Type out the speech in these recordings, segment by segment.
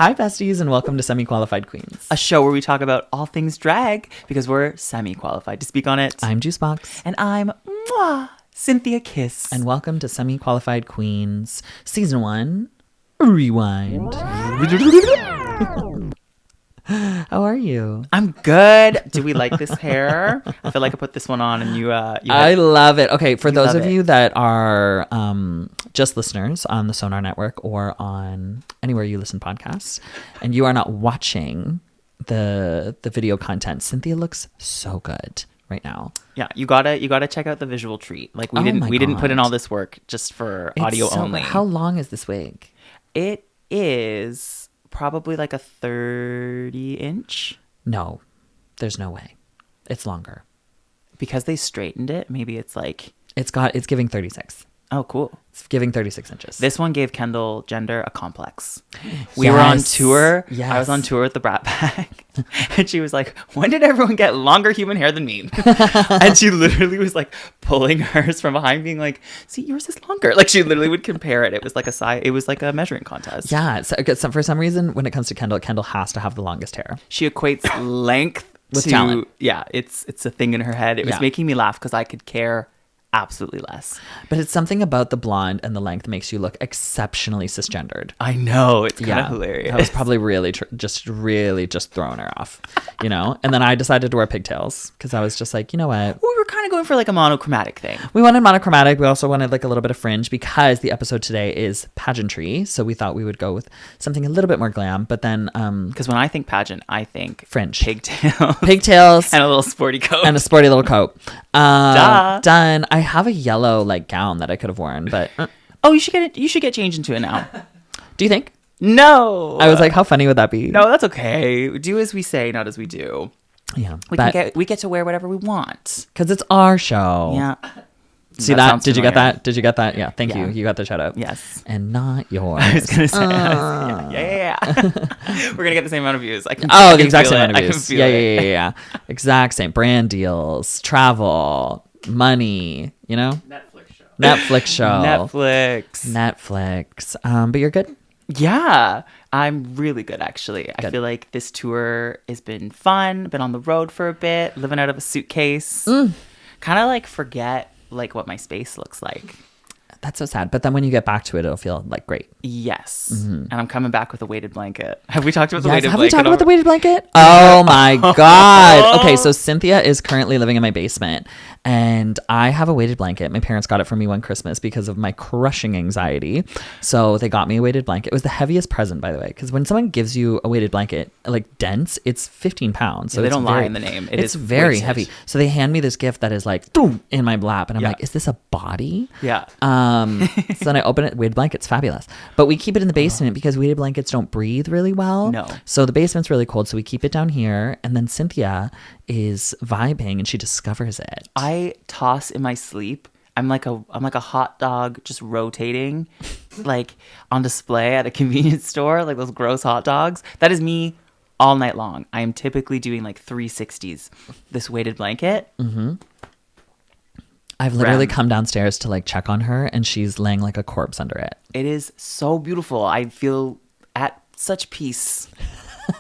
Hi, besties, and welcome to Semi-Qualified Queens, a show where we talk about all things drag because we're semi-qualified to speak on it. I'm Juicebox. And I'm Cynthia Kiss. And welcome to Semi-Qualified Queens, Season 1, Rewind. How are you? I'm good. Do we like this hair? I feel like I put this one on and you I love it. Okay, for those of you that are just listeners on the Sonar Network or on anywhere you listen to podcasts, and you are not watching the video content, Cynthia looks so good right now. Yeah, you gotta check out the visual treat. Like we didn't put in all this work just for audio only. How long is this wig? It is probably like a 30-inch. No, there's no way. It's longer. Because they straightened it, maybe it's like... It's giving 36. Oh, cool. It's giving 36 inches. This one gave Kendall Gender a complex. We were on tour. Yes. I was on tour with the Brat Pack. And she was like, when did everyone get longer human hair than me? And she literally was like pulling hers from behind, being like, see, yours is longer. Like she literally would compare it. It was like a measuring contest. Yeah. So for some reason, when it comes to Kendall has to have the longest hair. She equates length with to talent. Yeah, it's a thing in her head. It was making me laugh because I could care absolutely less. But it's something about the blonde and the length makes you look exceptionally cisgendered. I know. It's kind of hilarious. That was probably really just throwing her off, you know? And then I decided to wear pigtails because I was just like, you know what? We were kind of going for like a monochromatic thing. We wanted monochromatic. We also wanted like a little bit of fringe because the episode today is pageantry. So we thought we would go with something a little bit more glam. But then... because when I think pageant, I think... fringe. Pigtails. And a little sporty coat. And a sporty little coat. Duh. Done. I have a yellow like gown that I could have worn, but you should get changed into it now. Do you think? No. I was like, how funny would that be? No, that's okay. Do as we say, not as we do. Yeah, we get to wear whatever we want because it's our show. Yeah. See that? Did you get that? Did you get that? Yeah. Thank you. You got the shout out. Yes. And not yours. I was gonna say. Yeah. We're gonna get the same amount of views. The exact same amount of views. Yeah. Exact same. Brand deals, travel, money. You know. Netflix show. Netflix. But you're good. Yeah, I'm really good actually. Good. I feel like this tour has been fun. Been on the road for a bit, living out of a suitcase. Kind of like forget like what my space looks like. That's so sad. But then when you get back to it, it'll feel like great. Yes. Mm-hmm. And I'm coming back with a weighted blanket. Have we talked about the weighted blanket? Have we talked about the weighted blanket? Oh my God. Okay, so Cynthia is currently living in my basement and I have a weighted blanket. My parents got it for me one Christmas because of my crushing anxiety. So they got me a weighted blanket. It was the heaviest present, by the way, because when someone gives you a weighted blanket, like dense, it's 15 pounds. So they don't lie in the name. It's very heavy. So they hand me this gift that is like boom, in my lap. And I'm like, is this a body? Yeah. So then I open it. Weighted blanket's fabulous, but we keep it in the basement because weighted blankets don't breathe really well. No. So the basement's really cold, so we keep it down here. And then Cynthia is vibing, and she discovers it. I toss in my sleep. I'm like a hot dog just rotating, like on display at a convenience store, like those gross hot dogs. That is me all night long. I am typically doing like 360s. This weighted blanket. Mm-hmm. I've literally come downstairs to like check on her and she's laying like a corpse under it. It is so beautiful. I feel at such peace.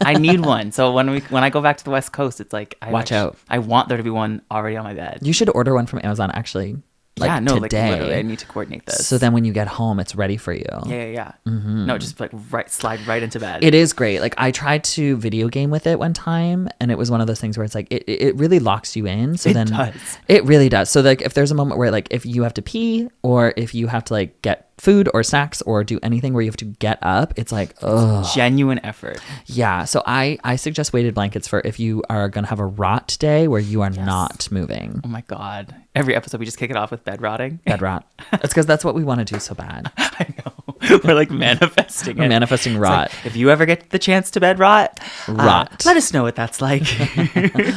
I need one. So when I go back to the West Coast, it's like watch out. I want there to be one already on my bed. You should order one from Amazon actually. Today. Like literally, I need to coordinate this. So then when you get home, it's ready for you. Yeah. Mm-hmm. No, just like slide right into bed. It is great. Like I tried to video game with it one time, and it was one of those things where it's like it really locks you in. So then does. It really does. So like if there's a moment where like if you have to pee or if you have to like get food or snacks or do anything where you have to get up, it's like genuine effort. Yeah. So I suggest weighted blankets for if you are gonna have a rot day where you are not moving. Oh my God. Every episode we just kick it off with bed rotting. Bed rot. It's because that's what we want to do so bad. I know. We're like manifesting it. Manifesting rot. Like, if you ever get the chance to bed rot, let us know what that's like.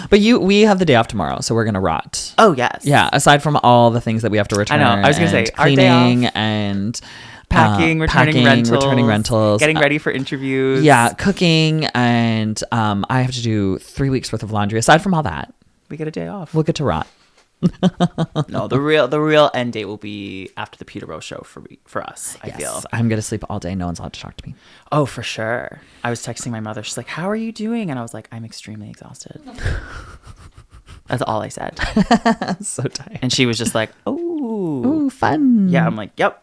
But we have the day off tomorrow, so we're gonna rot. Oh yes. Yeah. Aside from all the things that we have to return. I know. I was gonna say cleaning our day off, and packing, returning rentals, getting ready for interviews. Yeah, cooking, and I have to do 3 weeks worth of laundry. Aside from all that, we get a day off. We'll get to rot. No, the real end date will be after the Peterborough show for us. I feel. I'm gonna sleep all day. No one's allowed to talk to me. Oh, for sure. I was texting my mother. She's like, "How are you doing?" And I was like, "I'm extremely exhausted." That's all I said. So tired. And she was just like, Ooh, fun. Yeah, I'm like, "Yep.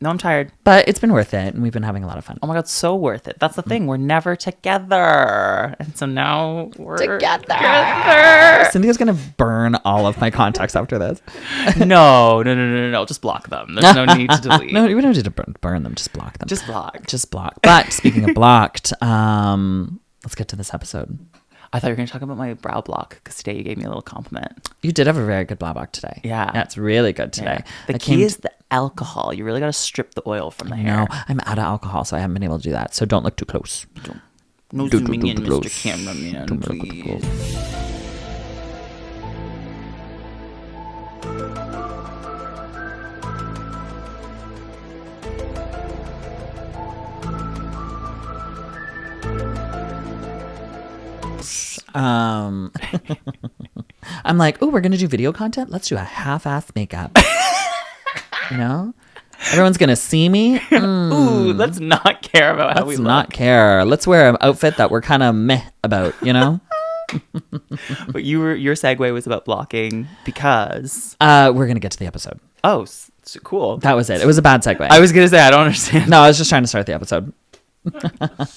No, I'm tired." But it's been worth it, and we've been having a lot of fun. Oh my God, so worth it. That's the thing. We're never together. And so now we're together. Cynthia's gonna burn all of my contacts after this. No. Just block them. There's no need to delete. No, we don't need to burn them. Just block them. Just block. But speaking of blocked, let's get to this episode. I thought you were going to talk about my brow block because today you gave me a little compliment. You did have a very good brow block today. Yeah. It's really good today. Yeah. The key is the alcohol. You really got to strip the oil from the hair. No, I'm out of alcohol, so I haven't been able to do that. So don't look too close. No zooming in, Mr. Cameraman, please. I'm like, oh, we're gonna do video content. Let's do a half-ass makeup. You know, everyone's gonna see me. Ooh, let's not care about how we look. Let's not care. Let's wear an outfit that we're kind of meh about. You know. But your segue was about blocking because we're gonna get to the episode. Oh, so cool. That was it. It was a bad segue. I was gonna say I don't understand. No, I was just trying to start the episode.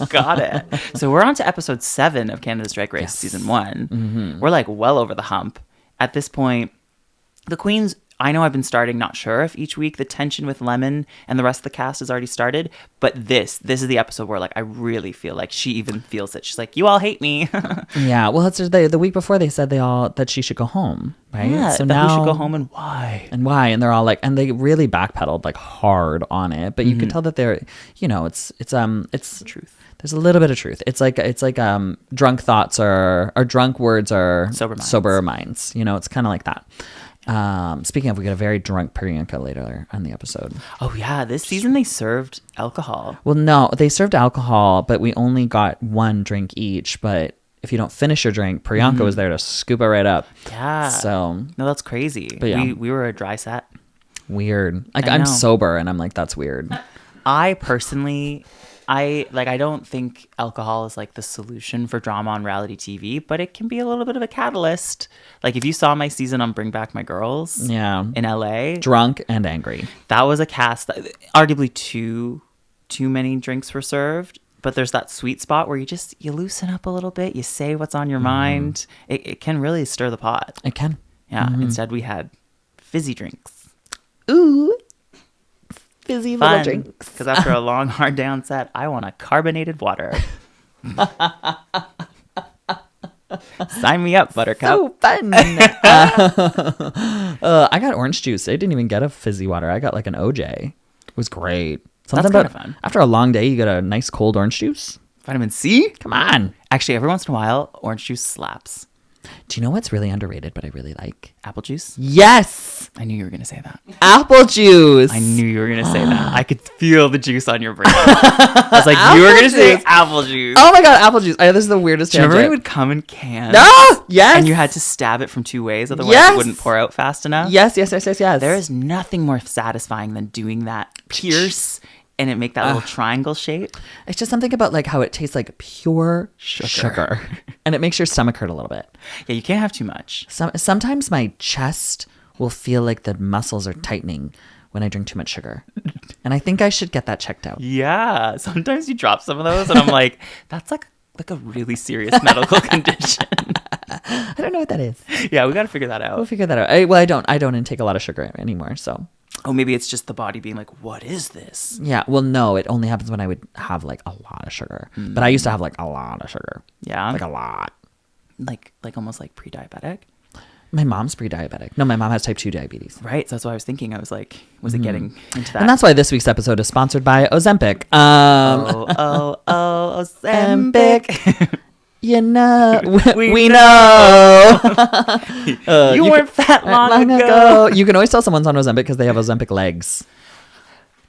Got it. So we're on to episode 7 of Canada's Drag Race season 1. Mm-hmm. We're like well over the hump at this point. The queens, I know I've been starting, not sure if each week the tension with Lemon and the rest of the cast has already started, but this is the episode where like I really feel like she even feels it. She's like, you all hate me. Yeah, well, it's the week before they said that she should go home, right? Yeah, so that now we should go home and why? And they're all like, and they really backpedaled like hard on it, but you could tell that they're, you know, it's the truth. There's a little bit of truth. It's like drunk thoughts or drunk words are sober minds. You know, it's kind of like that. Speaking of, we get a very drunk Priyanka later on the episode. Oh yeah, this season they served alcohol. Well, no, they served alcohol, but we only got one drink each. But if you don't finish your drink, Priyanka was there to scoop it right up. Yeah. So no, that's crazy. But yeah. We were a dry set. Weird. Like I'm sober, and I'm like, that's weird. I personally, I don't think alcohol is like the solution for drama on reality TV, but it can be a little bit of a catalyst. Like if you saw my season on Bring Back My Girls, in LA, drunk and angry, that was a cast that arguably too many drinks were served, but there's that sweet spot where you loosen up a little bit, you say what's on your mind. It can really stir the pot. It can. Yeah. Instead we had fizzy drinks. Ooh. Fizzy little drinks. Because after a long, hard day on set, I want a carbonated water. Sign me up, Buttercup. So fun. I got orange juice. I didn't even get a fizzy water. I got like an OJ. It was great. That's kind of fun. After a long day, you get a nice cold orange juice. Vitamin C? Come on. Actually, every once in a while, orange juice slaps. Do you know what's really underrated, but I really like? Apple juice? Yes! I knew you were going to say that. Apple juice! I knew you were going to say that. I could feel the juice on your brain. I was like, you were going to say apple juice. Oh my god, apple juice. This is the weirdest tangent. Remember it would come in cans? No! Yes! And you had to stab it from 2 ways, otherwise it wouldn't pour out fast enough? Yes. There is nothing more satisfying than doing that. Pierce and it make that little triangle shape. It's just something about like how it tastes like pure sugar. And it makes your stomach hurt a little bit. Yeah, you can't have too much. Sometimes my chest will feel like the muscles are tightening when I drink too much sugar. And I think I should get that checked out. Yeah, sometimes you drop some of those and I'm like, that's like a really serious medical condition. I don't know what that is. Yeah, we got to figure that out. We'll figure that out. I don't intake a lot of sugar anymore, so. Oh, maybe it's just the body being like, what is this? Yeah, well, no, it only happens when I would have like a lot of sugar. But I used to have like a lot of sugar. Yeah? Like a lot. Like almost like pre-diabetic? My mom's pre-diabetic. No, my mom has type 2 diabetes. Right, so that's what I was thinking. I was like, was it getting into that? And that's why this week's episode is sponsored by Ozempic. Ozempic. You know, we know. You weren't fat long ago. You can always tell someone's on Ozempic because they have Ozempic legs.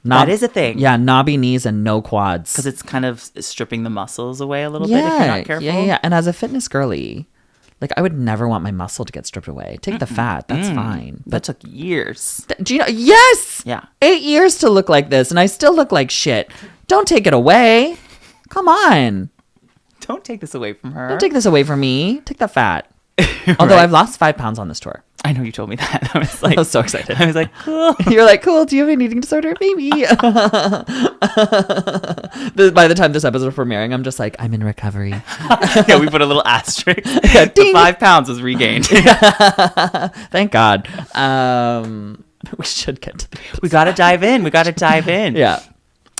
That is a thing. Yeah, knobby knees and no quads. Because it's kind of stripping the muscles away a little bit if you're not careful. Yeah. And as a fitness girly, Like, I would never want my muscle to get stripped away. Take the fat. That's fine. That took years. Do you know? Yes. Yeah. 8 years to look like this, and I still look like shit. Don't take it away. Come on. Don't take this away from her. Don't take this away from me. Take the fat. Although I've lost 5 pounds on this tour. I know you told me that. I was like, I was so excited. I was like, cool. You're like, cool. Do you have an eating disorder? Maybe. By the time this episode is premiering, I'm just like, I'm in recovery. Yeah, we put a little asterisk. Yeah, The ding. 5 pounds was regained. Thank God. We should get to the We got to dive in. Yeah.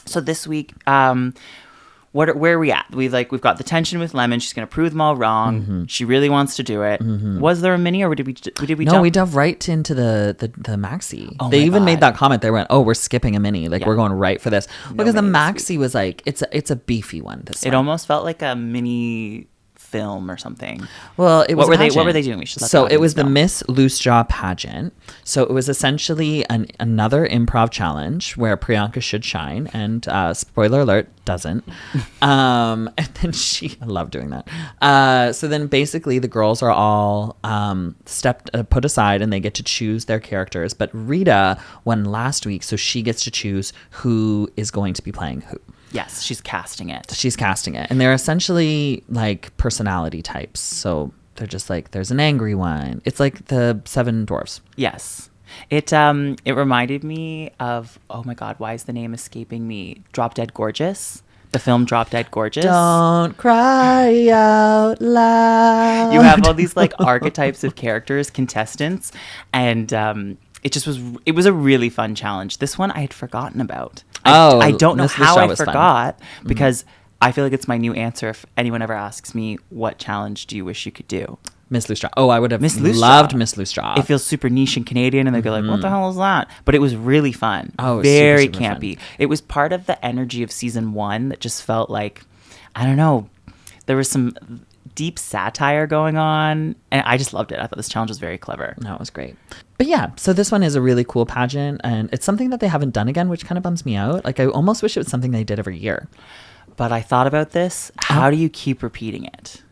So this week, where are we at? We've got the tension with Lemon. She's going to prove them all wrong. She really wants to do it. Was there a mini, or did we No, jump? we dove right into the maxi. Oh They my even God. made that comment. They went, "Oh, we're skipping a mini. Like, Yeah. we're going right for this." Because the mini this maxi was like, it's a beefy one. This It one. almost felt like a mini film or something. Well, it was What were a they pageant. doing? We should let So the it was audience the know. Miss Loose Jaw pageant. So it was essentially another improv challenge where Priyanka should shine, and spoiler alert, doesn't. And then I love doing that. So then basically the girls are all put aside, and they get to choose their characters. But Rita won last week, so she gets to choose who is going to be playing who. Yes, she's casting it. She's casting it, and they're essentially like personality types. So they're just like, there's an angry one. It's like the 7 Dwarfs. Yes. It reminded me of, oh my God, why is the name escaping me? Drop Dead Gorgeous. The film Drop Dead Gorgeous. Don't cry out loud. You have all these like archetypes of characters, contestants, and it was a really fun challenge. This one I had forgotten about. I don't know Miss how Lucia I was fun. forgot, because I feel like it's my new answer if anyone ever asks me, what challenge do you wish you could do? Miss Loose Jaw. Oh, I would have Miss Loose loved Jaw. Miss Loose Jaw. It feels super niche and Canadian, and they'd be like, what the hell is that? But it was really fun. Oh, it was very super, super campy. fun. It was part of the energy of season 1 that just felt like, I don't know, there was some deep satire going on, and I just loved it. I thought this challenge was very clever. No, it was great. But yeah, so this one is a really cool pageant, and it's something that they haven't done again, which kind of bums me out. Like, I almost wish it was something they did every year. But I thought about this. How do you keep repeating it?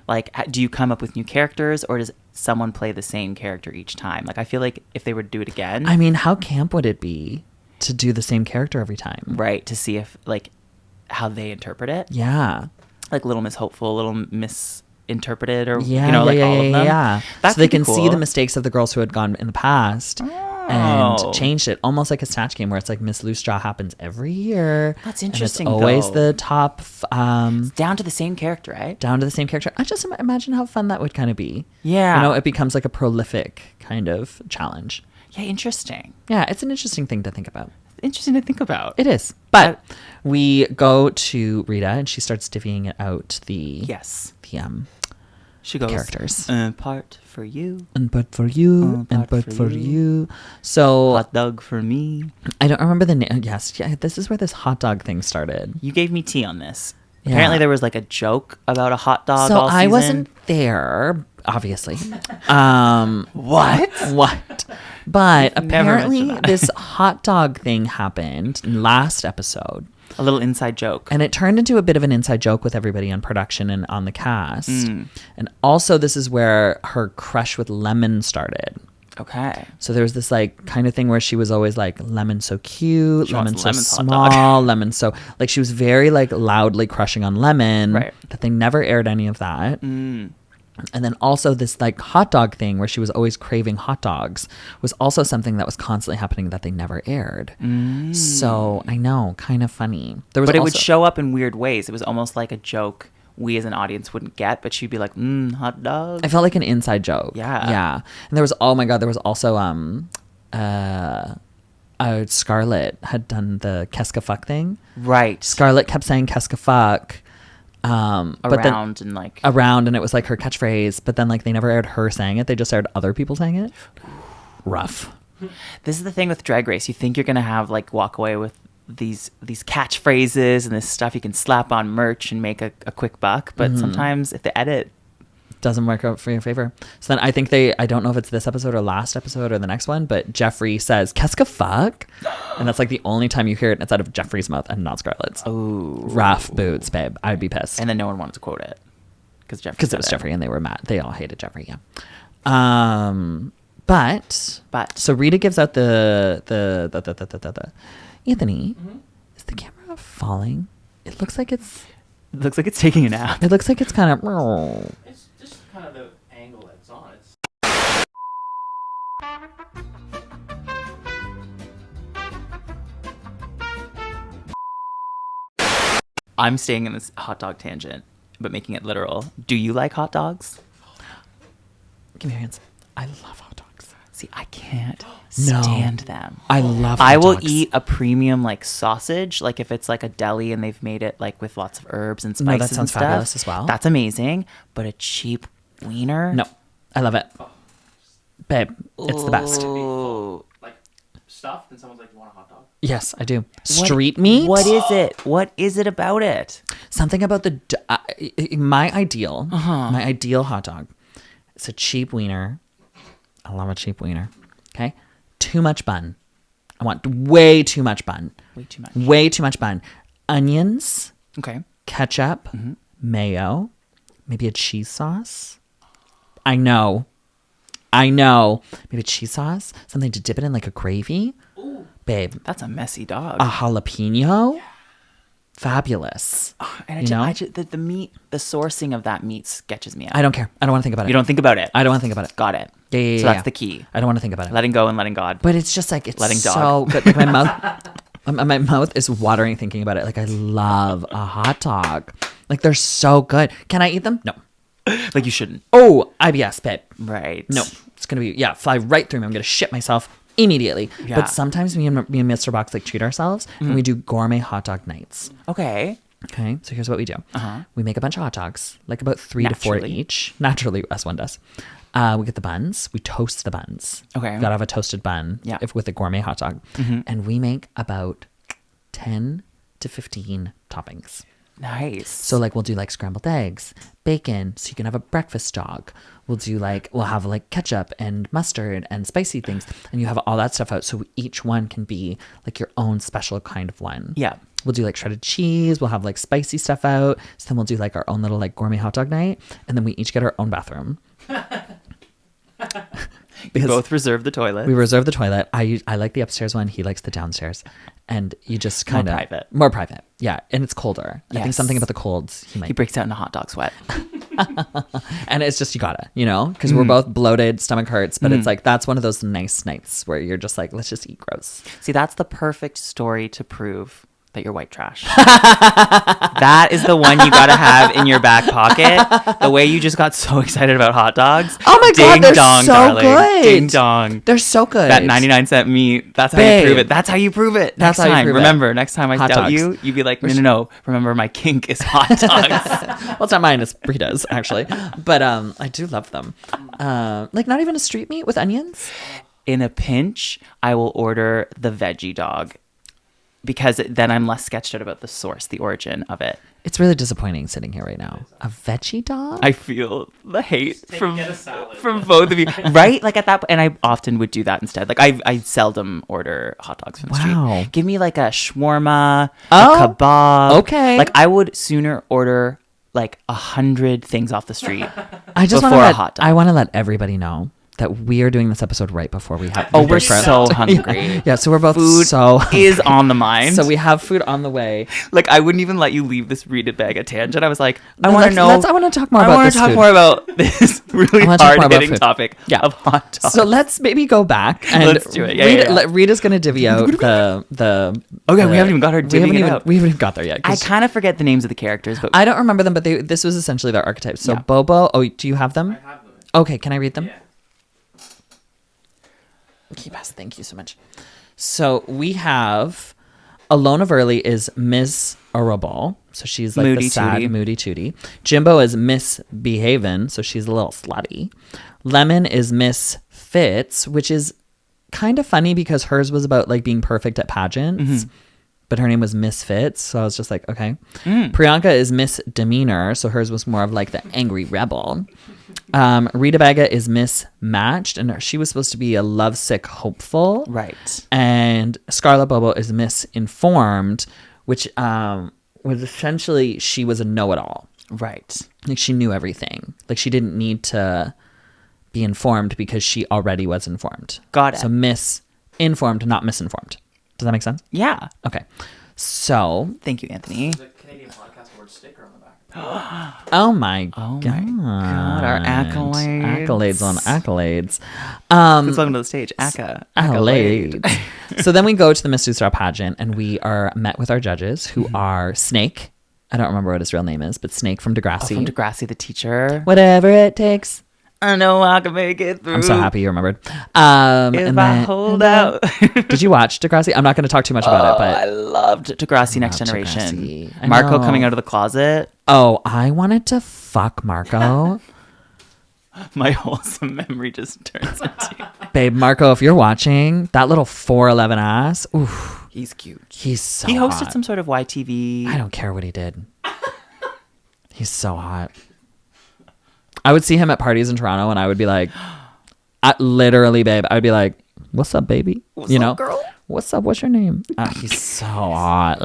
Like, do you come up with new characters, or does someone play the same character each time? Like, I feel like if they were to do it again, I mean, how camp would it be to do the same character every time? right, to see if, like, how they interpret it. Yeah. Like Little Miss Hopeful, Little Miss Interpreted, or, Yeah, you know, like yeah, all of them. Yeah. That So they could be can see cool. the mistakes of the girls who had gone in the past Oh. and changed it, almost like a Snatch Game where it's like Miss Loose Jaw happens every year. That's and interesting, it's always though. the top, Down to the same character, right? down to the same character. I just imagine how fun that would kind of be. Yeah. You know, it becomes like a prolific kind of challenge. Yeah, interesting. Yeah, it's an interesting thing to think about. Interesting to think about. It is. But we go to Rita, and she starts divvying it out the Yes. She goes, characters. Part for you, And but for you, and part but for you. So hot dog for me. I don't remember the name. Yes, yeah, this is where this hot dog thing started. You gave me tea on this. Yeah. Apparently there was like a joke about a hot dog So all I season. wasn't there, obviously. What? What? But Never apparently mentioned that. this hot dog thing happened last episode. A little inside joke. And it turned into a bit of an inside joke with everybody on production and on the cast. And also this is where her crush with Lemon started. Okay. So there was this like kind of thing where she was always like, Lemon so cute, She Lemon wants so Lemon's hot dog. small, Lemon so like she was very like loudly crushing on Lemon. Right. But they never aired any of that. And then also this like hot dog thing where she was always craving hot dogs was also something that was constantly happening that they never aired. So I know, kind of funny. There was But it would also- show up in weird ways. It was almost like a joke we as an audience wouldn't get, but she'd be like, hot dog. I felt like an inside joke. Yeah. Yeah. And there was, oh my God, there was also Scarlett had done the Keska fuck thing. Right. Scarlett kept saying Keska fuck. But then Around and like. around, and it was like her catchphrase, but then like they never aired her saying it. They just aired other people saying it. Rough. This is the thing with Drag Race. You think you're going to have like walk away with these catchphrases and this stuff you can slap on merch and make a quick buck. But sometimes if the edit, Doesn't work out for your favor. So then I think I don't know if it's this episode or last episode or the next one, but Jeffrey says, Keska fuck. And that's like the only time you hear it. It's out of Jeffrey's mouth and not Scarlett's. oh, Rough boots, babe. I'd be pissed. and then no one wanted to quote it. Because it was Jeffrey and they were mad. They all hated Jeffrey, yeah. But so Rita gives out the Anthony, is the camera falling? It looks like it's taking a nap. It looks like it's kind of. It's just kind of the angle that it's on. It's I'm staying in this hot dog tangent, but making it literal. Do you like hot dogs? Give me your hands. I love hot dogs. See, I can't stand them. I love I hot will dogs. eat a premium like sausage, like if it's like a deli and they've made it like with lots of herbs and spices. No, that sounds and stuff. fabulous as well. That's amazing. But a cheap wiener? No, I love it. Babe, it's the best. Ooh. like stuffed, and someone's like, "You want a hot dog?" Yes, I do. Street meat? What is it? What is it about it? Something about my ideal hot dog. It's a cheap wiener. I love a cheap wiener. Okay? Too much bun. I want way too much bun. Way too much. Way too much bun. Onions, Okay. ketchup, mayo, maybe a cheese sauce. I know. Maybe cheese sauce. Something to dip it in like a gravy. Ooh. Babe, That's a messy dog. a jalapeno. Fabulous. And the meat, the sourcing of that meat sketches me out. I don't care. I don't want to think about it. You don't think about it. I don't want to think about it. Got it. Yeah, So that's the key. I don't want to think about it. Letting go and letting God. But it's just like, it's Letting so dog. good. Like my mouth is watering thinking about it. Like I love a hot dog. Like they're so good. Can I eat them? No. Like you shouldn't. Oh, IBS, babe. Right. No. It's going to be, fly right through me. I'm going to shit myself immediately. Yeah. But sometimes me and Mr. Box like treat ourselves and we do gourmet hot dog nights. Okay. Okay, so here's what we do. Uh-huh. We make a bunch of hot dogs, like about 3 to 4 Naturally. each. Naturally, as one does. We get the buns. We toast the buns. Okay. You gotta have a toasted bun. Yeah. With a gourmet hot dog, and we make about 10 to 15 toppings. Nice. So like we'll do like scrambled eggs, bacon, so you can have a breakfast dog. We'll have like ketchup and mustard and spicy things, and you have all that stuff out. So each one can be like your own special kind of one. Yeah. We'll do like shredded cheese. We'll have like spicy stuff out. So then we'll do like our own little like gourmet hot dog night, and then we each get our own bathroom. Because Both reserve the toilet. we reserve the toilet. I like the upstairs one. He likes the downstairs, and you just kind of private. More private. Yeah, and it's colder. I think Yes. something about the colds. He breaks out in a hot dog sweat. And it's just, you gotta, because we're both bloated, stomach hurts, but it's like, that's one of those nice nights where you're just like, let's just eat gross. See, that's the perfect story to prove that you're white trash. That is the one you gotta have in your back pocket. The way you just got so excited about hot dogs. Oh my God, Ding they're dong, so darling. good. Ding dong. They're so good. That 99-cent meat. That's how Babe. you prove it. That's how you prove it. That's Next how you time. prove it. Remember, next time I Hot doubt dogs. you, you'd be like, no. Remember, my kink is hot dogs. Well, it's not mine, it's Rita's, actually. But I do love them. Like not even a street meat with onions? In a pinch, I will order the veggie dog. Because then I'm less sketched out about the source, the origin of it. It's really disappointing sitting here right now. A veggie dog? I feel the hate from Get a salad. both of you, right? Like at that point, and I often would do that instead. Like I seldom order hot dogs from the Wow. street. Give me like a shawarma, Oh, a kebab. okay. Like I would sooner order like 100 things off the street. I just want before a to hot dog. I want to let everybody know that we are doing this episode right before we have. Oh, we we're break for- so hungry. Yeah, so we're both Food so is on the mind. So we have food on the way. Like I wouldn't even let you leave this read bag at tangent. I was like, I want to know. I want to talk more I about want this to talk food. more about this really I wanna talk more about hard-hitting food. topic Yeah. of hot dogs. So let's maybe go back and Let's do it. Yeah. Rita's gonna divvy out the. Okay, we haven't even got her we divvying haven't it even out. we haven't even got there yet. I 'cause kind of forget the names of the characters, but I don't remember them, but this was essentially their archetypes. So Yeah. Bobo. Oh, do you have them? I have them. Okay, can I read them? Yeah. Keep us. Thank you so much. So we have Alona Verley is Miss Arable. So she's like Moody the sad, Tootie. moody tootie. Jimbo is Miss Behavin'. So she's a little slutty. Lemon is Miss Fitz, which is kind of funny because hers was about like being perfect at pageants. But her name was Miss Fitz. So I was just like, okay. Priyanka is Miss Demeanor. So hers was more of like the angry rebel. Rita Baga is Miss Matched, and she was supposed to be a lovesick hopeful. right. And Scarlett Bobo is Miss Informed, which was essentially she was a know-it-all. Right. Like she knew everything. Like she didn't need to be informed because she already was informed. Got it. So misinformed, not misinformed. Does that make sense? Yeah. Okay. So, Thank you, Anthony. There's a Canadian podcast word sticker on the back. oh my Oh god. my God, our accolades. Accolades on accolades. Please welcome to the stage, Aka. Accolades. So then we go to the Miss Star pageant and we are met with our judges who are Snake. I don't remember what his real name is, but Snake from Degrassi. From Degrassi, the teacher. Whatever it takes. I know I can make it through. I'm so happy you remembered. If And I then- hold out. Did you watch Degrassi? I'm not going to talk too much about it, I but loved Degrassi Next Loved Generation. Degrassi. I Marco know. coming out of the closet. oh, I wanted to fuck Marco. My wholesome memory just turns into. Babe, Marco, if you're watching, that little 4'11" ass, oof, He's cute. he's so He hosted hot. some sort of YTV. I don't care what he did. He's so hot. I would see him at parties in Toronto and I would be like, literally, babe, I would be like, what's up, baby? What's you up, know, girl? What's up? What's your name? He's so hot.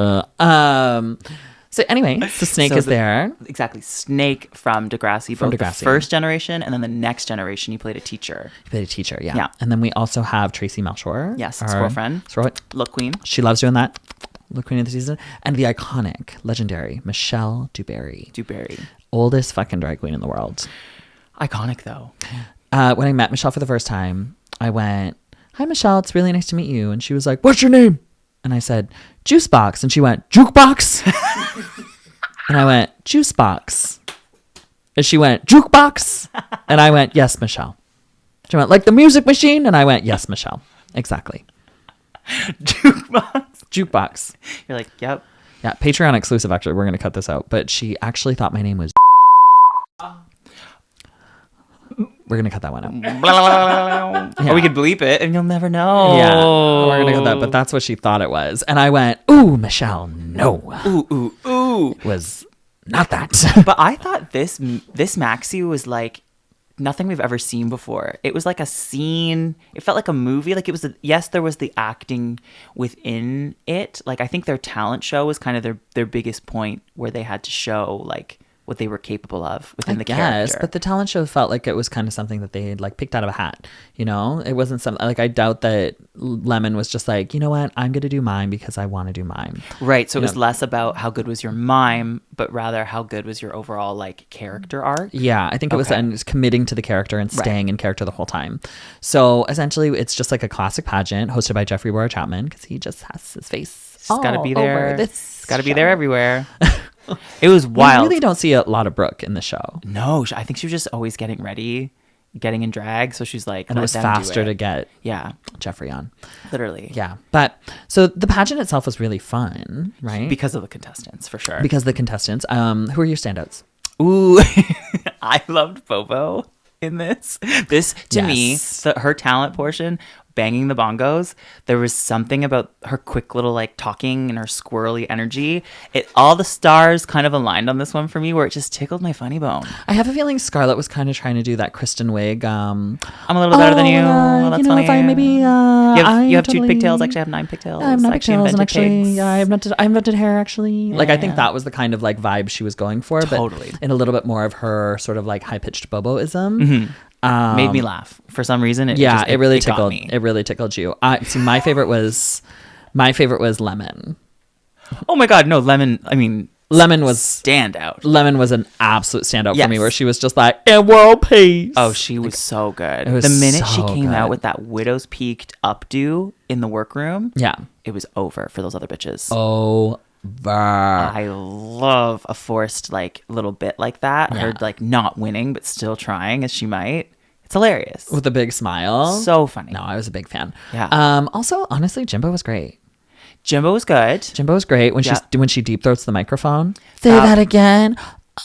So anyway, so Snake So is there. Exactly. Snake from Degrassi. From Both Degrassi. the first generation and then the next generation, he played a teacher. He played a teacher, yeah. Yeah. And then we also have Tracy Melchior. Yes, our his girlfriend. Look queen. She loves doing that. The queen of the season. And the iconic, legendary Michelle Duberry. Dewberry. Oldest fucking drag queen in the world. Iconic, though. When I met Michelle for the first time, I went, hi, Michelle, it's really nice to meet you. And she was like, what's your name? And I said, Juicebox. And she went, Jukebox? And I went, Juicebox. And she went, Jukebox? And I went, yes, Michelle. She went, like the music machine? And I went, yes, Michelle. Exactly. Jukebox. Jukebox. You're like, yep. Yeah, Patreon exclusive, actually. We're going to cut this out. But she actually thought my name was We're going to cut that one out. Or we could bleep it and you'll never know. Yeah, we're going to cut that. But that's what she thought it was. And I went, ooh, Michelle, no. Ooh, ooh, ooh. It was not that. But I thought this maxi was like nothing we've ever seen before. It was like a scene. It felt like a movie. Like it was, yes, there was the acting within it. Like I think their talent show was kind of their biggest point where they had to show like what they were capable of within the character. But the talent show felt like it was kind of something that they had like picked out of a hat. You know, it wasn't something like I doubt that Lemon was just like, you know what, I'm going to do mime because I want to do mime. Right. So it was Yeah. less about how good was your mime, but rather how good was your overall like character arc. Yeah, I think it was, Okay. and it's committing to the character and staying in character the whole time. So essentially, it's just like a classic pageant hosted by Jeffrey Boyer Chapman because he just has his face. It's got to be all there. over this It's got to be show. there everywhere. It was We wild. really don't see a lot of Brooke in the show, No, I think she was just always getting ready, getting in drag. So she's like, and it let was them do faster it. to get Yeah, Jeffrey on. literally. Yeah, but so the pageant itself was really fun, right? Because of the contestants, for sure. Because the contestants. Who are your standouts? Ooh, I loved Bobo in this. This to me, Yes. her talent portion, banging the bongos. There was something about her quick little like talking and her squirrely energy. All the stars kind of aligned on this one for me, where it just tickled my funny bone. I have a feeling Scarlett was kind of trying to do that Kristen Wiig. I'm a little bit better than you. Well, that's you know, funny. if I maybe you have two totally- pigtails. Actually, I have 9 pigtails. I have 9 Actually pigtails, and invented actually, pigs. yeah, I invented hair. Actually, like I think Yeah. that was the kind of like vibe she was going for, but Totally. in a little bit more of her sort of like high pitched Boboism. Mm-hmm. Made me laugh for some reason. It It really got tickled. me. It really tickled you. See, my favorite was Lemon. Oh my god, no, Lemon. I mean, Lemon was standout. Lemon was an absolute standout for me, Yes. where she was just like, "And world peace." Oh, she was so good. it was The minute she so came good. out with that widow's peaked updo in the workroom, Yeah. it was over for those other bitches. Over. I love a forced like little bit like that. Yeah. Her like not winning but still trying as she might. It's hilarious. With a big smile. So funny. No, I was a big fan. Yeah. Also, honestly, Jimbo was great. Jimbo was good. Jimbo was great when Yeah. when she deep throats the microphone. Say That- that again.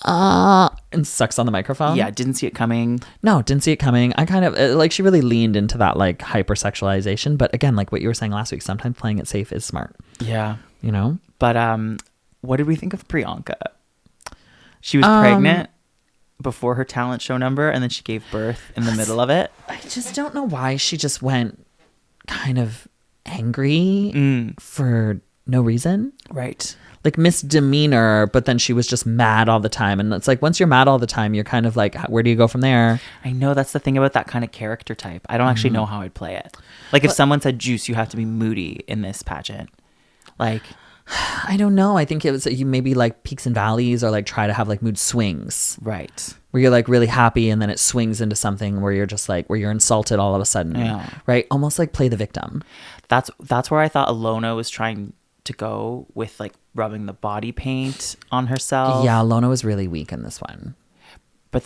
And sucks on the microphone. Yeah, didn't see it coming. No, didn't see it coming. I kind of like she really leaned into that like hypersexualization. But again, like what you were saying last week, sometimes playing it safe is smart. Yeah. You know. But what did we think of Priyanka? She was pregnant before her talent show number, and then she gave birth in the middle of it. I just don't know why she just went kind of angry for no reason. Right. like misdemeanor, but then she was just mad all the time. And it's like, once you're mad all the time, you're kind of like, where do you go from there? I know that's the thing about that kind of character type. I don't actually know how I'd play it. Like if someone said, Juice, you have to be moody in this pageant. Like, I don't know. I think it was you maybe like peaks and valleys, or like try to have like mood swings. right. Where you're like really happy and then it swings into something where you're just like, where you're insulted all of a sudden. Yeah. Right? Almost like play the victim. That's where I thought Alona was trying to go with like rubbing the body paint on herself. Yeah, Lona was really weak in this one. But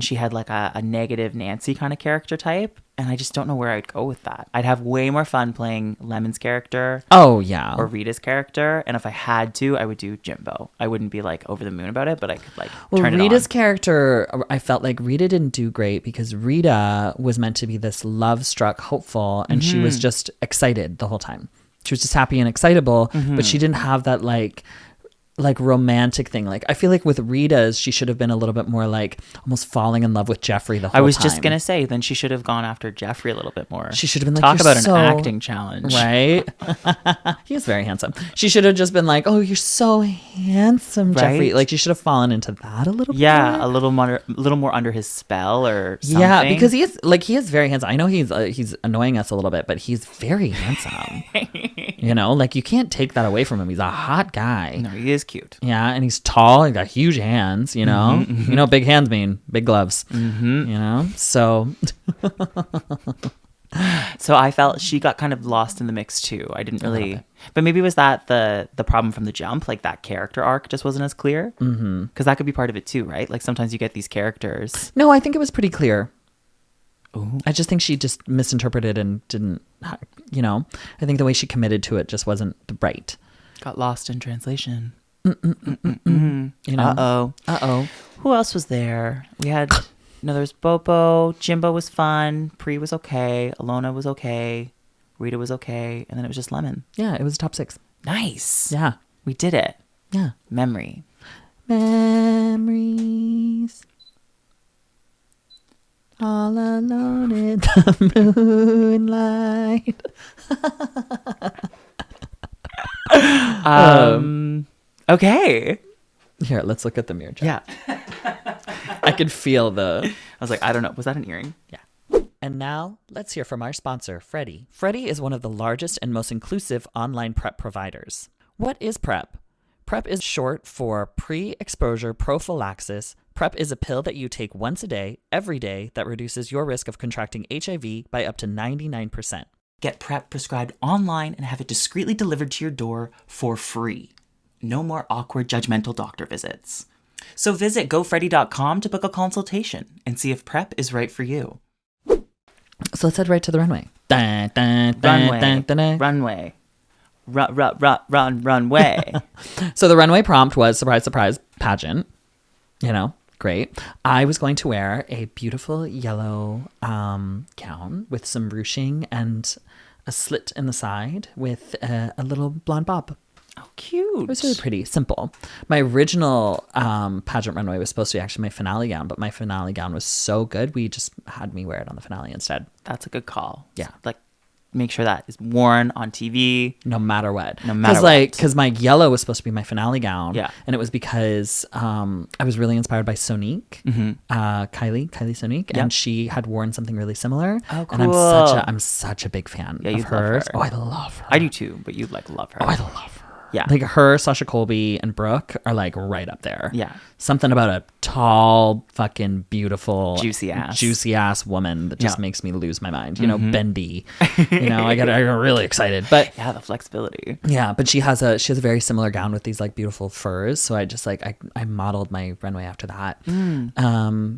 she had like a negative Nancy kind of character type, and I just don't know where I'd go with that. I'd have way more fun playing Lemon's character Oh, yeah. or Rita's character, and if I had to, I would do Jimbo. I wouldn't be like over the moon about it, but I could like turn it on. Rita's character, I felt like Rita didn't do great because Rita was meant to be this love-struck hopeful, and she was just excited the whole time. She was just happy and excitable, but she didn't have that like romantic thing. Like I feel like with Rita's, she should have been a little bit more like almost falling in love with Jeffrey the whole time. I was just gonna say, then she should have gone after Jeffrey a little bit more. She should have been like, talk "You're about so-" an acting challenge, right? He is very handsome. She should have just been like, "Oh, you're so handsome, Jeffrey." Right? Like she should have fallen into that a little bit. Yeah, a little more under his spell or something. Yeah, because he is very handsome. I know he's annoying us a little bit, but he's very handsome. You know, like you can't take that away from him. He's a hot guy. No, he is cute. Yeah, and he's tall. He's got huge hands. You know, you know, big hands mean big gloves. You know, so So I felt she got kind of lost in the mix too. I didn't really, but maybe was that the problem from the jump? Like that character arc just wasn't as clear. Because that could be part of it too, right? Like sometimes you get these characters. no, I think it was pretty clear. Ooh. I just think she just misinterpreted and didn't. You know, I think the way she committed to it just wasn't right. Got lost in translation. You know. Uh-oh. Who else was there? We had, there was Bobo, Jimbo was fun, Pri was okay, Alona was okay, Rita was okay, and then it was just Lemon. Yeah, it was top 6. Nice. Yeah. We did it. Yeah. Memory. Memories. All alone in the moonlight. Okay. Here, let's look at the mirror. Jack. Yeah. I could feel the... I was like, I don't know. Was that an earring? Yeah. And now, let's hear from our sponsor, Freddie. Freddie is one of the largest and most inclusive online PrEP providers. What is PrEP? PrEP is short for pre-exposure prophylaxis. PrEP is a pill that you take once a day, every day, that reduces your risk of contracting HIV by up to 99%. Get PrEP prescribed online and have it discreetly delivered to your door for free. No more awkward, judgmental doctor visits. So visit gofreddy.com to book a consultation and see if PrEP is right for you. So let's head right to the runway. Dun, dun, dun, Runway. dun, dun, dun. Runway. Runway. So the runway prompt was surprise, surprise, pageant. You know, great. I was going to wear a beautiful yellow gown with some ruching and a slit in the side with a little blonde bob. Oh, cute. It was really pretty, simple. My original pageant runway was supposed to be actually my finale gown, but my finale gown was so good, we just had me wear it on the finale instead. That's a good call. Yeah. Like, make sure that is worn on TV. No matter what. No matter what. Because my yellow was supposed to be my finale gown. Yeah. And it was because I was really inspired by Sonique, Kylie Sonique, Yep. and she had worn something really similar. Oh, And cool. I'm such a big fan Yeah, of you love hers. her. Oh, I love her. I do too, but you'd like love her. Oh, I love her. Yeah. Like her, Sasha Colby, and Brooke are like right up there. Yeah. Something about a tall, fucking beautiful, Juicy ass woman that just Yeah. makes me lose my mind. You know, bendy. You know, I get really excited. But Yeah, the flexibility. yeah, but she has a very similar gown with these like beautiful furs. So I just like I modeled my runway after that. And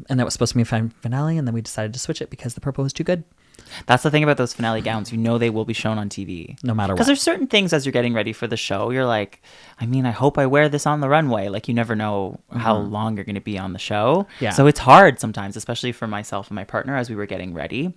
that was supposed to be a finale, and then we decided to switch it because the purple was too good. That's the thing about those finale gowns. You know they will be shown on TV. No matter Because what. there's certain things as you're getting ready for the show, you're like, I mean, I hope I wear this on the runway. Like, you never know how long you're going to be on the show. Yeah. So it's hard sometimes, especially for myself and my partner as we were getting ready.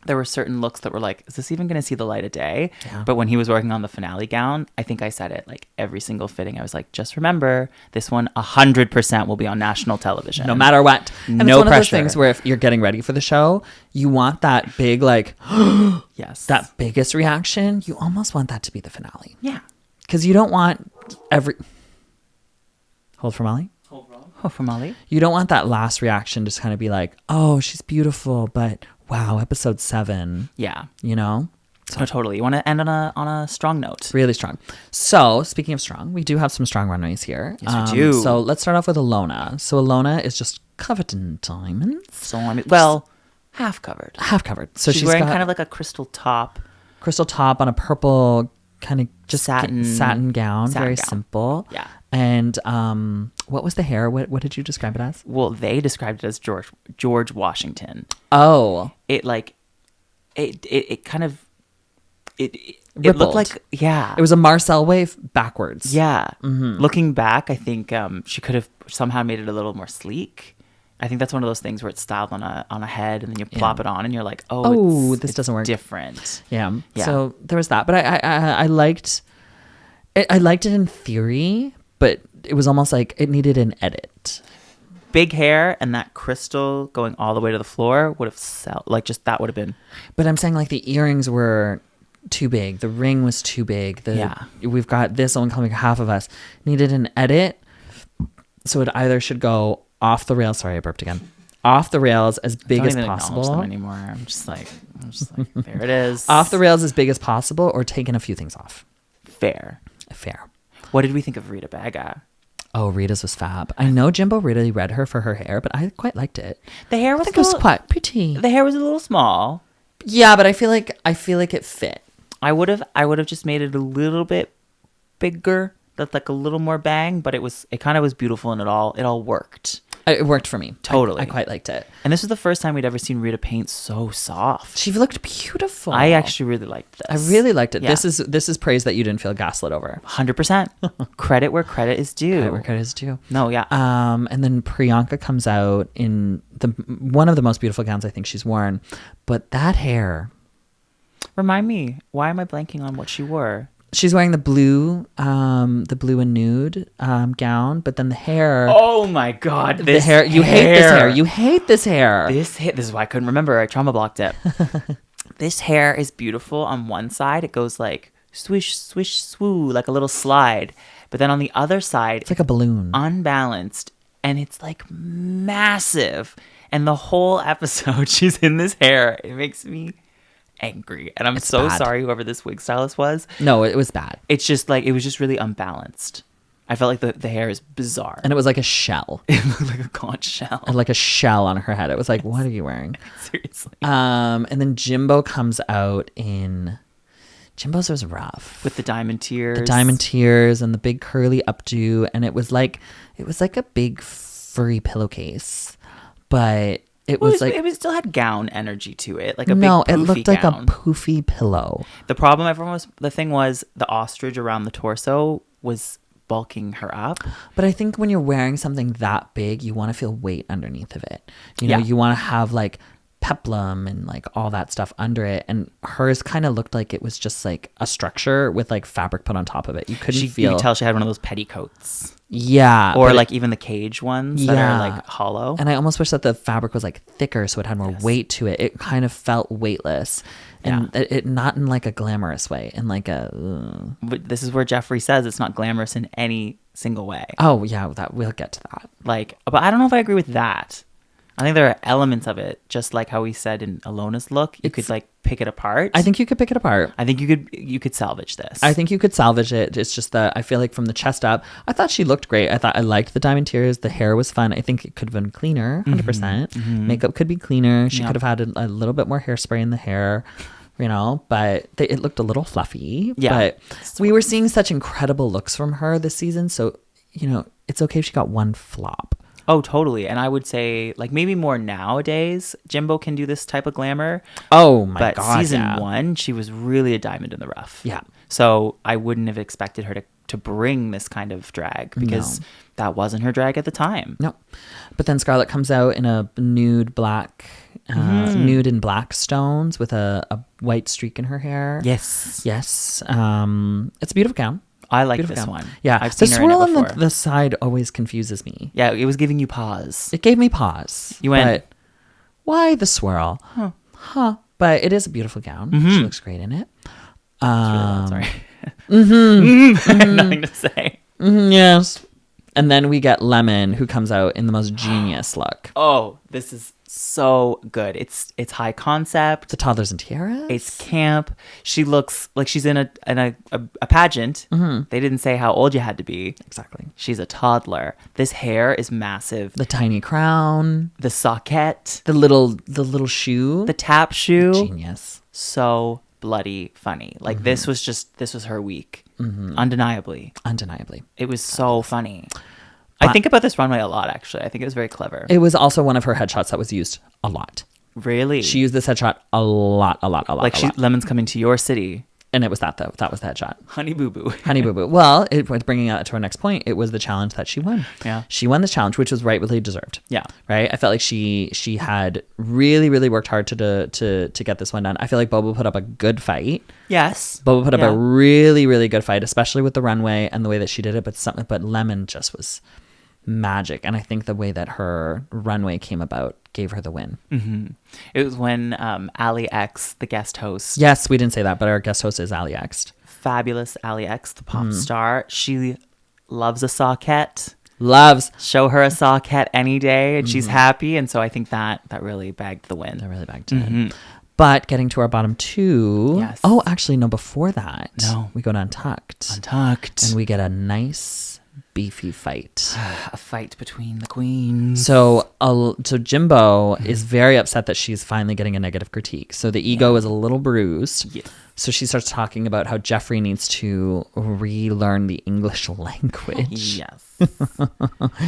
There were certain looks that were like, is this even going to see the light of day? Yeah. But when he was working on the finale gown, I think I said it like every single fitting. I was like, just remember, this one 100% will be on national television. No matter what. And No it's one of those pressure. things where if you're getting ready for the show, you want that big, like, Yes. that biggest reaction. You almost want that to be the finale. Yeah. Because you don't want Hold for Molly. Oh, for Molly. You don't want that last reaction to kind of be like, oh, she's beautiful, but wow, episode 7. Yeah. You know? Oh, totally. You want to end on a strong note. Really strong. So, speaking of strong, we do have some strong runways here. Yes, we do. So, let's start off with Alona. So, Alona is just covered in diamonds. So well, half covered. Half covered. So, she's wearing kind of like a crystal top on a purple kind of just satin gown. Very gown. simple. Yeah. And what was the hair? What did you describe it as? Well, they described it as George Washington. Oh. It kind of it Rippled. looked like, yeah. It was a Marcel wave backwards. Yeah. Looking back, I think she could have somehow made it a little more sleek. I think that's one of those things where it's styled on a head, and then you plop it on, and you're like, this doesn't work. Different. Yeah. So there was that, but I liked it. I liked it in theory, but it was almost like it needed an edit. Big hair and that crystal going all the way to the floor would have that would have been. But I'm saying like the earrings were too big. The ring was too big. We've got this one coming half of us. Needed an edit. So it either should go off the rails. Sorry, I burped again. Off the rails as big as possible. Them anymore. I'm just like, there it is. Off the rails as big as possible, or taking a few things off. Fair. What did we think of Rita Baga? Oh, Rita's was fab. I know Jimbo really read her for her hair, but I quite liked it. The hair was it was quite pretty. The hair was a little small. Yeah, but I feel like it fit. I would have just made it a little bit bigger. That's like a little more bang, but it kind of was beautiful, and it all worked. It worked for me. Totally. I quite liked it. And this was the first time we'd ever seen Rita paint so soft. She looked beautiful. I actually really liked this. I really liked it. Yeah. This is praise that you didn't feel gaslit over. 100%. Credit where credit is due. Credit where credit is due. No, yeah. And then Priyanka comes out in one of the most beautiful gowns I think she's worn. But that hair. Remind me, why am I blanking on what she wore? She's wearing the blue and nude gown, but then the hair. Oh my God! This hair. You hate this hair. You hate this hair. This is why I couldn't remember. I trauma blocked it. This hair is beautiful on one side. It goes like swish, swish, swoo, like a little slide. But then on the other side, it's like a balloon, unbalanced, and it's like massive. And the whole episode, she's in this hair. It makes me angry, and I'm so sorry whoever this wig stylist was. No, it was bad. It's just like it was just really unbalanced. I felt like the hair is bizarre, and it was like a shell. It looked like a conch shell, and like a shell on her head. It was like, what are you wearing? Seriously. And then Jimbo comes out in Jimbo's was rough with the diamond tears, and the big curly updo, and it was like a big furry pillowcase, but. It still had gown energy to it, like a big it poofy looked gown. like a poofy pillow. The thing was the ostrich around the torso was bulking her up. But I think when you're wearing something that big, you want to feel weight underneath of it. You want to have like peplum and like all that stuff under it, and hers kind of looked like it was just like a structure with like fabric put on top of it. You couldn't feel. You could tell she had one of those petticoats. Yeah, or like even the cage ones that are like hollow. And I almost wish that the fabric was like thicker so it had more weight to it. It kind of felt weightless, and it not in like a glamorous way, in like a. But this is where Jeffrey says it's not glamorous in any single way. Oh yeah, that we'll get to that. But I don't know if I agree with that. I think there are elements of it, just like how we said in Alona's look. You could like pick it apart. I think you could pick it apart. I think you could salvage this. I think you could salvage it. It's just that I feel like from the chest up, I thought she looked great. I liked the diamond tears. The hair was fun. I think it could have been cleaner, 100%. Mm-hmm. Makeup could be cleaner. She could have had a little bit more hairspray in the hair, but it looked a little fluffy. Yeah. But we were seeing such incredible looks from her this season. So, it's okay if she got one flop. Oh, totally. And I would say, like, maybe more nowadays, Jimbo can do this type of glamour. Oh, my God. But season 1, she was really a diamond in the rough. Yeah. So I wouldn't have expected her to bring this kind of drag because that wasn't her drag at the time. No. But then Scarlett comes out in a nude and black stones with a white streak in her hair. Yes. Yes. It's a beautiful gown. I like this one. Yeah. I've seen the her in it swirl on before. the side always confuses me. Yeah, it was giving you pause. It gave me pause. You went, but why the swirl? Huh. But it is a beautiful gown. She looks great in it. Sorry. Nothing to say. Yes. And then we get Lemon, who comes out in the most genius look. Oh, this is so good. It's high concept. The toddlers and tiaras. It's camp. She looks like she's in a pageant. They didn't say how old you had to be. Exactly. She's a toddler. This hair is massive. The tiny crown. The socket. The little shoe. The tap shoe. Genius. So bloody funny. Like this was her week. Undeniably. Undeniably. It was so funny. I think about this runway a lot, actually. I think it was very clever. It was also one of her headshots that was used a lot. Really? She used this headshot a lot. Like Lemon's coming to your city. And it was that, though. That was the headshot. Honey Boo Boo. Honey Boo Boo. Well, it was bringing it to our next point. It was the challenge that she won. Yeah. She won this challenge, which was rightfully deserved. Yeah. Right? I felt like she had really, really worked hard to get this one done. I feel like Bobo put up a good fight. Yes. Bobo put up a really, really good fight, especially with the runway and the way that she did it. But Lemon just was magic. And I think the way that her runway came about gave her the win. Mm-hmm. It was when Ali X, the guest host. Yes, we didn't say that, but our guest host is Ali X. Fabulous Ali X, the pop star. She loves a socket. Show her a socket any day, and she's happy. And so I think that really bagged the win. That really bagged it. But getting to our bottom two. Yes. Oh, actually, no, before that. No. We go to Untucked. Untucked. And we get a nice, beefy fight. A fight between the queens. So Jimbo is very upset that she's finally getting a negative critique. So the ego is a little bruised. Yes. So she starts talking about how Jeffrey needs to relearn the English language. Yes.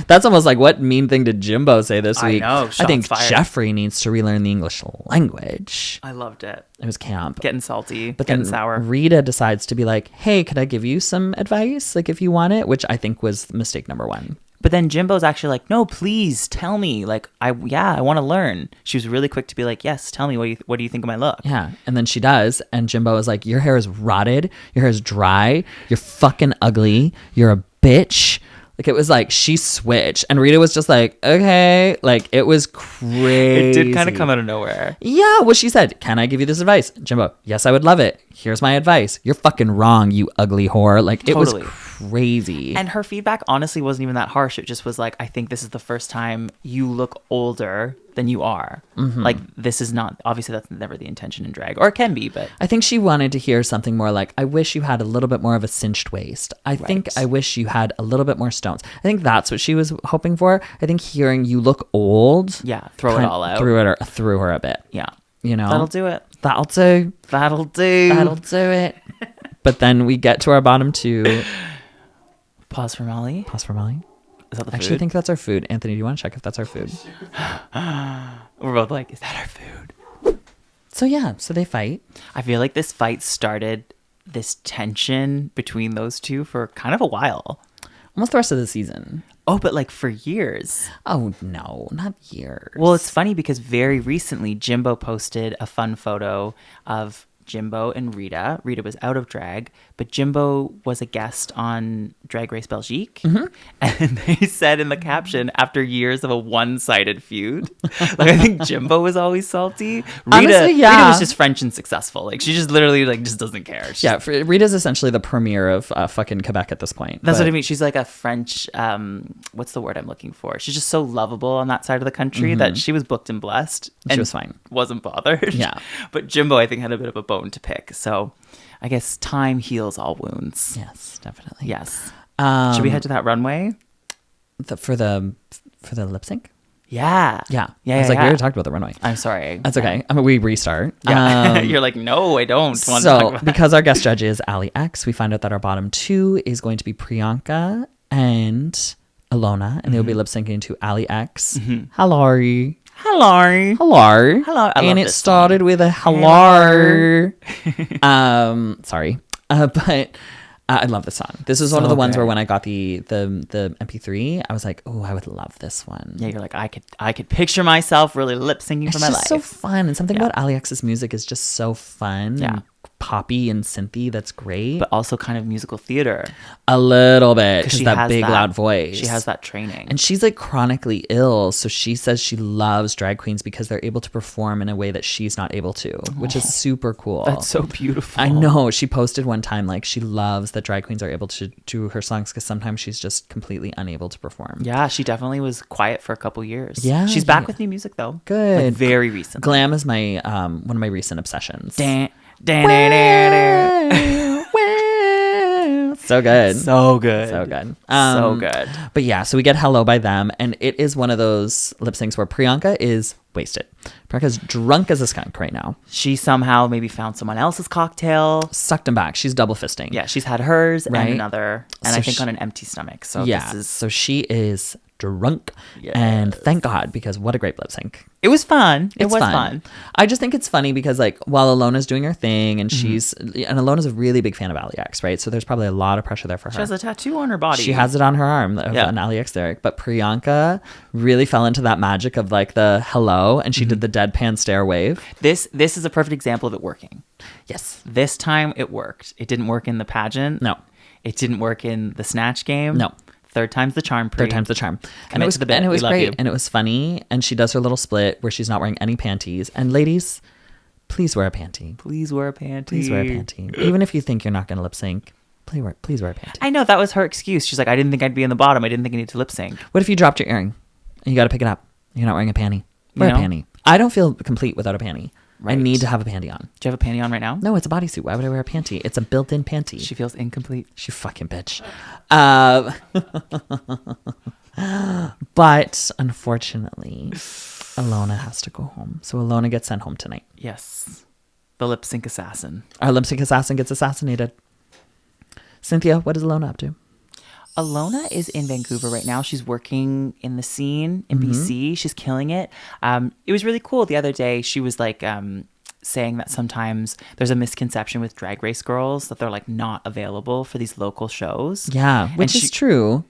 That's almost like, what mean thing did Jimbo say this week? I know. I think fired. Jeffrey needs to relearn the English language. I loved it. It was camp. Getting salty, But getting then sour. Rita decides to be like, hey, could I give you some advice? Like, if you want it, which I think was mistake number one. But then Jimbo's actually like, no, please tell me. Like, I want to learn. She was really quick to be like, yes, tell me. What do you think of my look? Yeah. And then she does. And Jimbo is like, your hair is rotted. Your hair is dry. You're fucking ugly. You're a bitch. Like, it was like she switched. And Rita was just like, okay. Like, it was crazy. It did kind of come out of nowhere. Yeah. Well, she said, can I give you this advice? Jimbo, yes, I would love it. Here's my advice. You're fucking wrong, you ugly whore. Like, it Totally. was crazy. And her feedback honestly wasn't even that harsh. It just was like, I think this is the first time you look older than you are. Like, this is not, obviously that's never the intention in drag, or it can be, but I think she wanted to hear something more like, I wish you had a little bit more of a cinched waist. I wish you had a little bit more stones. I think that's what she was hoping for. I think hearing you look old. yeah, throw it all out. Threw her a bit. Yeah. You know? That'll do it. That'll do. That'll do. That'll do it. But then we get to our bottom two. Pause for Molly. Pause for Molly. Is that the I food? actually think that's our food. Anthony, do you want to check if that's our food? We're both like, is that our food? So yeah, so they fight. I feel like this fight started this tension between those two for kind of a while. Almost the rest of the season. Oh, but like for years. Oh no, not years. Well, it's funny because very recently Jimbo posted a fun photo of Jimbo and Rita. Rita was out of drag, but Jimbo was a guest on Drag Race Belgique. And they said in the caption, after years of a one-sided feud, like I think Jimbo was always salty. Honestly, yeah. Rita was just French and successful. Like she just literally like just doesn't care. Rita's essentially the premier of fucking Quebec at this point. That's what I mean. She's like a French, what's the word I'm looking for? She's just so lovable on that side of the country that she was booked and blessed. And she was fine. Wasn't bothered. Yeah. But Jimbo, I think, had a bit of a bone to pick. So I guess time heals all wounds. Yes, definitely. Yes. Should we head to that runway? For the lip sync? Yeah. Yeah. I was like, we already talked about the runway. I'm sorry. That's okay. I mean, we restart. Yeah. You're like, no, I don't want to talk So, about because our guest judge is Ali X, we find out that our bottom two is going to be Priyanka and Ilona, and they'll be lip syncing to Ali X. Hello. Hello. Hello. Hello. I And love it this started with a hello. Sorry. But I love this song. This is one of the ones where when I got the MP3, I was like, oh, I would love this one. Yeah, you're like, I could picture myself really lip syncing for my life. It's just so fun. And something about Ali X's music is just so fun. Yeah. And poppy and synthy that's great. But also kind of musical theater. A little bit, 'Cause because she that has big that- loud voice. She has that training. And she's like chronically ill, so she says she loves drag queens because they're able to perform in a way that she's not able to, which is super cool. That's so beautiful. I know. She posted one time like she loves that drag queens are able to do her songs because sometimes she's just completely unable to perform. Yeah, she definitely was quiet for a couple years. Yeah, She's back yeah. with new music though. Good. Like, very recently. Glam is my one of my recent obsessions. Dan, dan, dan, dan, dan. So good. So good. So good. So good. But yeah, so we get Hello by them, and it is one of those lip syncs where Priyanka is wasted. Priyanka's drunk as a skunk right now. She somehow maybe found someone else's cocktail. Sucked him back. She's double fisting. Yeah, she's had hers Right. and another, and So I think she- on an empty stomach. So Yeah. this is, So she is drunk. Yes. And thank God, because what a great lip sync. it was fun. It It's was fun. I just think it's funny because like while Alona's doing her thing and and Alona's a really big fan of Ali X, right? So there's probably a lot of pressure there for her. She has a tattoo on her body. She has it on her arm of Yeah. an Ali X lyric. But Priyanka really fell into that magic of like the hello, and she did the deadpan stare wave. This is a perfect example of it working. Yes. This time it worked. It didn't work in the pageant. No. It didn't work in the snatch game. No. Third time's the charm. Third time's the charm. Commit to the bit. And it We was love great. you. And it was funny. And she does her little split where she's not wearing any panties. And ladies, please wear a panty. Please wear a panty. Please wear a panty. Even if you think you're not going to lip sync, please wear a panty. I know that was her excuse. She's like, I didn't think I'd be in the bottom. I didn't think I need to lip sync. What if you dropped your earring and you got to pick it up? You're not wearing a panty. Wear You a know? panty. I don't feel complete without a panty. I Right. need to have a panty on. Do you have a panty on right now? No, it's a bodysuit. Why would I wear a panty? It's a built-in panty. She feels incomplete. She fucking bitch. But unfortunately, Alona has to go home. So Alona gets sent home tonight. Yes. The lip sync assassin. Our lip sync assassin gets assassinated. Cynthia, what is Alona up to? Alona is in Vancouver right now. She's working in the scene in BC. She's killing it. It was really cool. The other day, she was like saying that sometimes there's a misconception with Drag Race girls that they're like not available for these local shows. Yeah, which And is true.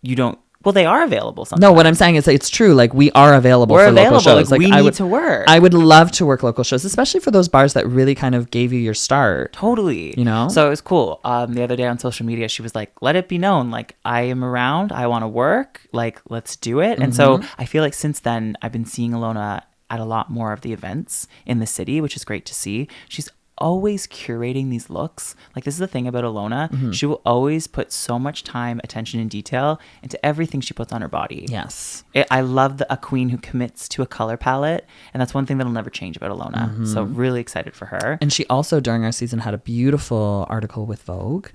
You don't. Well, they are available sometimes. No, what I'm saying is that it's true. Like we are available We're for available. local shows. Like, we I need would, to work. I would love to work local shows, especially for those bars that really kind of gave you your start. Totally. You know? So it was cool. The other day on social media, she was like, let it be known, like, I am around. I want to work. Like, let's do it. And so I feel like since then, I've been seeing Alona at a lot more of the events in the city, which is great to see. She's always curating these looks. Like, this is the thing about Alona. She will always put so much time, attention, and detail into everything she puts on her body. Yes. I love a queen who commits to a color palette, and that's one thing that'll never change about Alona. So really excited for her. And she also, during our season, had a beautiful article with Vogue.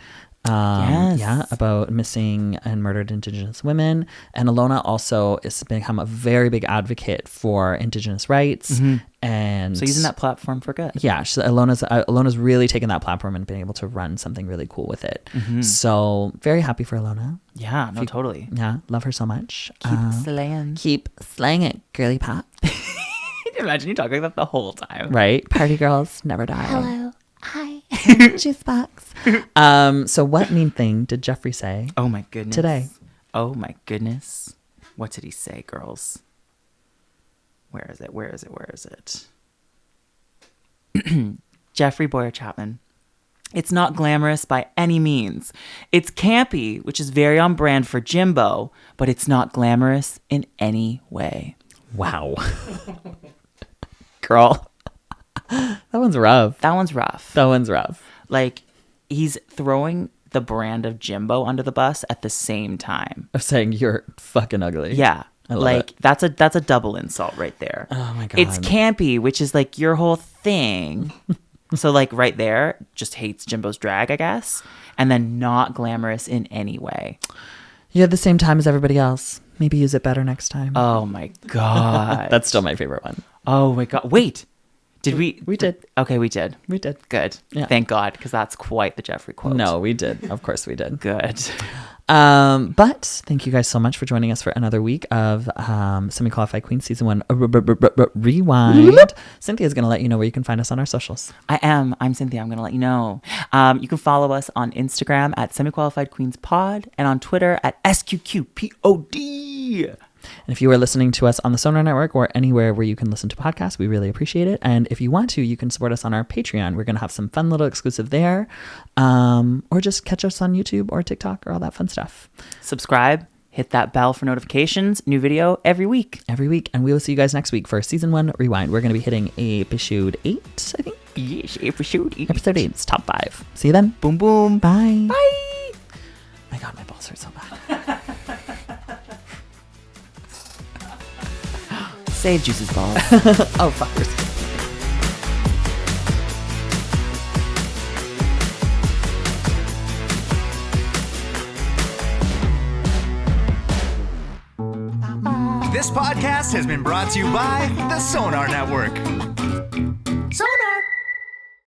Yes. Yeah, about missing and murdered Indigenous women. And Alona also has become a very big advocate for Indigenous rights. And So using that platform for good. yeah, Alona's really taken that platform and been able to run something really cool with it. So very happy for Alona. Yeah, no, totally. Yeah, love her so much. Keep slaying. Keep slaying it, girly pop. Can you imagine you talking like that the whole time? Right? Party girls never die. Hello. Hi. Juice box. So what mean thing did Jeffrey say? Oh my goodness. Today. Oh my goodness. What did he say, girls? Where is it? Where is it? Where is it? Jeffrey Boyer Chapman. It's not glamorous by any means. It's campy, which is very on brand for Jimbo, but it's not glamorous in any way. Wow. Girl. That one's rough. That one's rough. That one's rough. Like, he's throwing the brand of Jimbo under the bus at the same time. Of saying you're fucking ugly. Yeah. I love Like, it. that's a double insult right there. Oh my God. It's campy, which is like your whole thing. So like right there, just hates Jimbo's drag, I guess. And then not glamorous in any way. You had the same time as everybody else. Maybe use it better next time. Oh my God. That's still my favorite one. Oh my God. Wait. Did we? We did. Okay, we did. We did. Good. Yeah. Thank God, because that's quite the Jeffrey quote. No, we did. Of course we did. Good. But thank you guys so much for joining us for another week of Semi-Qualified Queen Season 1 Rewind. Cynthia's going to let you know where you can find us on our socials. I'm Cynthia. I'm going to let you know. You can follow us on Instagram at Semi-Qualified Queens Pod and on Twitter at SQQPOD. And if you are listening to us on the Sonar Network or anywhere where you can listen to podcasts, we really appreciate it. And if you want to, you can support us on our Patreon. We're going to have some fun little exclusive there, or just catch us on YouTube or TikTok or all that fun stuff. Subscribe, hit that bell for notifications. New video every week. And we will see you guys next week for Season 1 Rewind. We're going to be hitting episode 8, I think. Yes, episode 8. Episode 8. It's top 5. See you then. Boom, boom. Bye. Bye. My God, my balls hurt so bad. Save Juice's balls. Oh, fuckers. This podcast has been brought to you by the Sonar Network.